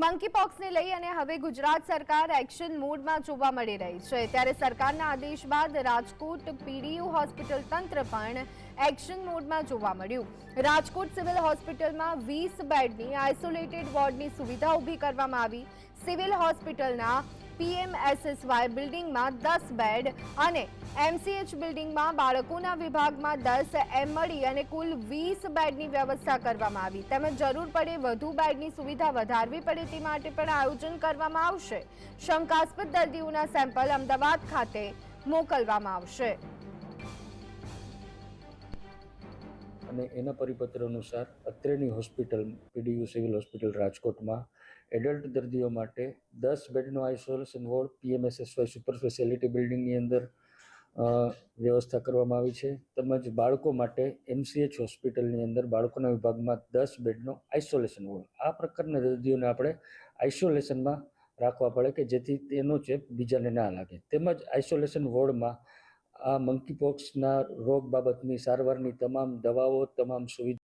મંકીપોક્સને લઈ અને હવે ગુજરાત સરકાર એક્શન મોડમાં જોવા મળી રહી છે। ત્યારે સરકારના આદેશ બાદ રાજકોટ પીડીયુ હોસ્પિટલ તંત્ર પણ એક્શન મોડમાં જોવા મળ્યું। રાજકોટ સિવિલ હોસ્પિટલમાં 20 બેડની આઇસોલેટેડ વોર્ડની સુવિધા ઊભી કરવામાં આવી। સિવિલ હોસ્પિટલના પીએમએસએસવાય બિલ્ડિંગમાં 10 બેડ અને એમસીએચ બિલ્ડિંગમાં બાળકોના વિભાગમાં 10 એમ મળી અને કુલ 20 બેડની વ્યવસ્થા કરવામાં આવી। તેમજ જરૂર પડે વધુ બેડની સુવિધા વધારવી પડે તે માટે પણ આયોજન કરવામાં આવશે। શંકાસ્પદ દર્દીઓના સેમ્પલ અમદાવાદ ખાતે મોકલવામાં આવશે અને એના પરિપત્ર અનુસાર અત્રેની હોસ્પિટલ પીડીયુ સિવિલ હોસ્પિટલ રાજકોટમાં એડલ્ટ દર્દીઓ માટે 10 બેડનો આઇસોલેશન વોર્ડ પીએમએસએસવાય સુપર સ્પેશિયાલિટી બિલ્ડિંગની અંદર વ્યવસ્થા કરવામાં આવી છે। તેમજ બાળકો માટે એમસીએચ હોસ્પિટલની અંદર બાળકોના વિભાગમાં 10 બેડનો આઇસોલેશન વોર્ડ, આ પ્રકારના દર્દીઓને આપણે આઇસોલેશનમાં રાખવા પડે કે જેથી તેનો ચેપ બીજાને ના લાગે। તેમજ આઇસોલેશન વોર્ડમાં આ મંકીપોક્સના રોગ બાબતની સારવારની તમામ દવાઓ, તમામ સુવિધા